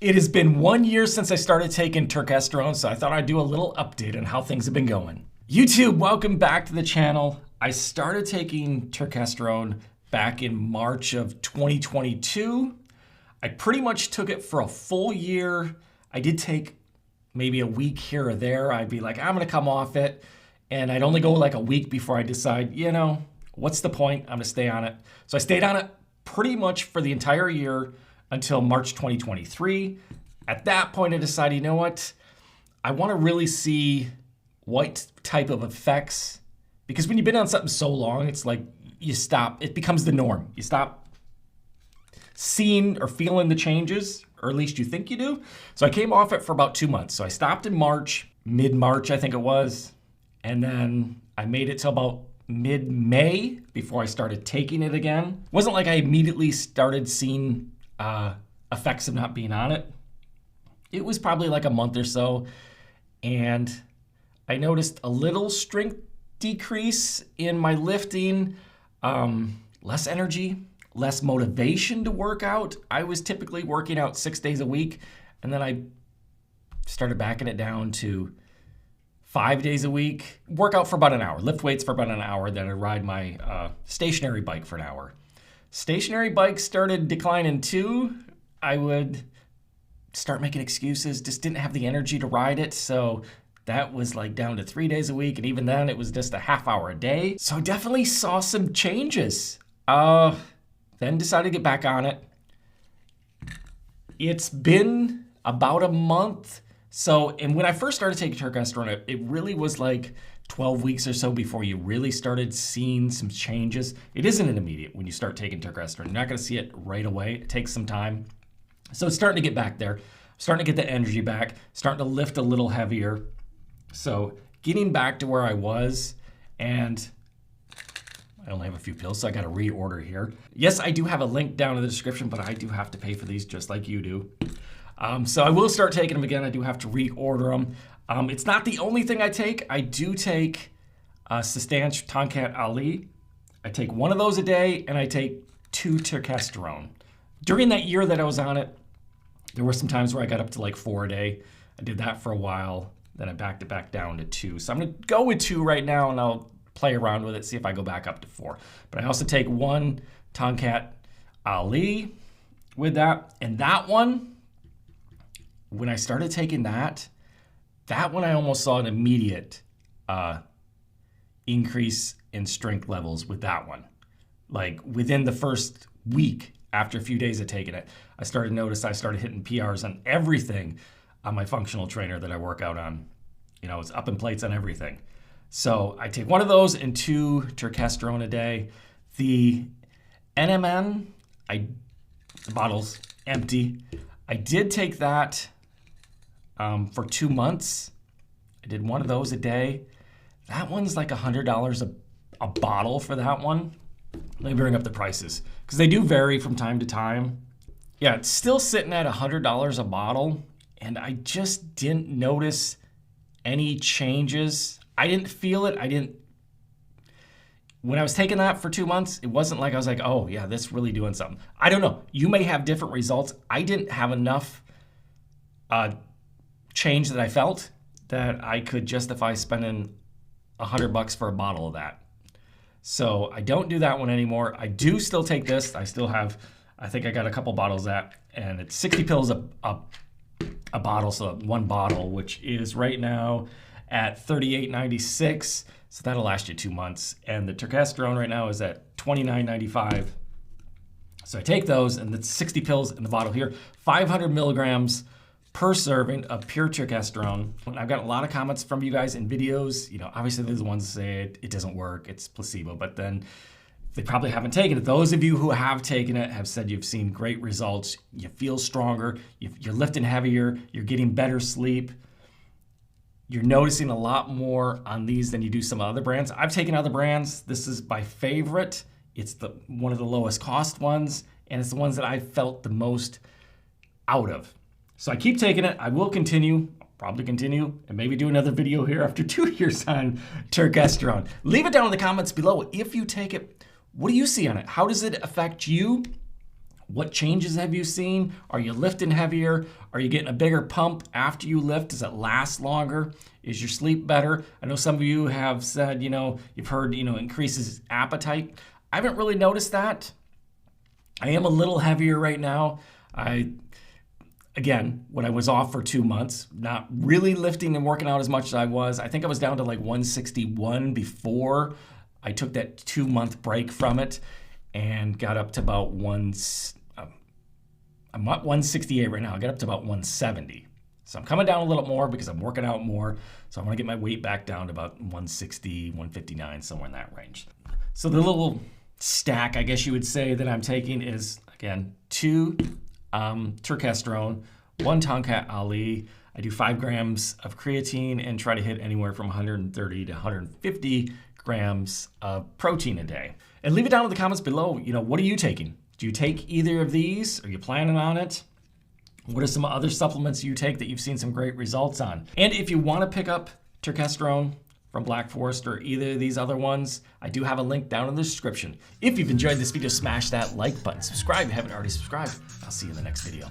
It has been 1 year since I started taking Turkesterone, so I thought I'd do a little update on how things have been going. YouTube, welcome back to the channel. I started taking Turkesterone back in March of 2022. I pretty much took it for a full year. I did take maybe a week here or there. I'd be like, I'm gonna come off it. And I'd only go like a week before I decide, you know, what's the point? I'm gonna stay on it. So I stayed on it pretty much for the entire year until March 2023. At that point, I decided, you know what? I wanna really see what type of effects, because when you've been on something so long, it's like you stop, it becomes the norm. You stop seeing or feeling the changes, or at least you think you do. So I came off it for about 2 months. So I stopped in March, mid-March, I think it was. And then I made it till about mid-May before I started taking it again. It wasn't like I immediately started seeing effects of not being on it. It was probably like a month or so. And I noticed a little strength decrease in my lifting, less energy, less motivation to work out. I was typically working out 6 days a week, and then I started backing it down to 5 days a week, work out for about an hour, lift weights for about an hour, then I ride my stationary bike for an hour. Stationary bikes started declining too. I would start making excuses, just didn't have the energy to ride it, so that was like down to 3 days a week, and even then it was just a half hour a day. So I definitely saw some changes. Then decided to get back on it. It's been about a month. So, and when I first started taking Turkesterone, it really was like 12 weeks or so before you really started seeing some changes. It isn't an immediate when you start taking Turkesterone. You're not gonna see it right away. It takes some time. So it's starting to get back there. Starting to get the energy back, starting to lift a little heavier. So getting back to where I was, and I only have a few pills, so I got to reorder here. Yes, I do have a link down in the description, but I do have to pay for these just like you do. So I will start taking them again. I do have to reorder them. It's not the only thing I take. I do take Sustanch Tonkat Ali. I take one of those a day, and I take 2 Turkesterone. During that year that I was on it, there were some times where I got up to like 4 a day. I did that for a while. Then I backed it back down to 2. So I'm gonna go with 2 right now, and I'll play around with it, see if I go back up to 4. But I also take 1 Tonkat Ali with that. And that one, when I started taking that one I almost saw an immediate increase in strength levels with that one. Like within the first week, after a few days of taking it, I started to notice I started hitting PRs on everything on my functional trainer that I work out on. You know, it's up in plates on everything. So I take 1 of those and 2 Turkesterone a day. The NMN, the bottle's empty. I did take that for 2 months. I did 1 of those a day. That one's like $100 a bottle for that one. Let me bring up the prices, because they do vary from time to time. Yeah, it's still sitting at $100 a bottle, and I just didn't notice any changes. I didn't feel it. When I was taking that for 2 months, it wasn't like I was like, oh yeah, this is really doing something. I don't know. You may have different results. I didn't have enough change that I felt that I could justify spending $100 for a bottle of that. So I don't do that one anymore. I do still take this. I still have, I think I got a couple bottles of that, and it's 60 pills a bottle, so 1 bottle, which is right now at $38.96, so that'll last you 2 months. And the Turkesterone right now is at $29.95. So I take those, and it's 60 pills in the bottle here, 500 milligrams per serving of pure Turkesterone. I've got a lot of comments from you guys in videos. You know, obviously there's the ones that say it doesn't work, it's placebo, but then they probably haven't taken it. Those of you who have taken it have said you've seen great results. You feel stronger, you're lifting heavier, you're getting better sleep. You're noticing a lot more on these than you do some other brands. I've taken other brands. This is my favorite. It's one of the lowest cost ones, and it's the ones that I felt the most out of. So I keep taking it. I will continue, probably continue, and maybe do another video here after 2 years on Turkesterone. Leave it down in the comments below if you take it. What do you see on it? How does it affect you? What changes have you seen? Are you lifting heavier? Are you getting a bigger pump after you lift? Does it last longer? Is your sleep better? I know some of you have said, you've heard, increases appetite. I haven't really noticed that. I am a little heavier right now. Again, when I was off for 2 months, not really lifting and working out as much as I was. I think I was down to like 161 before I took that 2-month break from it and got up to about I'm at 168 right now. I got up to about 170. So I'm coming down a little more because I'm working out more. So I want to get my weight back down to about 160, 159, somewhere in that range. So the little stack, I guess you would say, that I'm taking is, again, 2 Turkesterone, 1 Tongkat Ali. I do 5 grams of creatine and try to hit anywhere from 130 to 150 grams of protein a day. And leave it down in the comments below. What are you taking? Do you take either of these? Are you planning on it? What are some other supplements you take that you've seen some great results on? And if you want to pick up Turkesterone from Black Forest or either of these other ones, I do have a link down in the description. If you've enjoyed this video, smash that like button. Subscribe if you haven't already subscribed. I'll see you in the next video.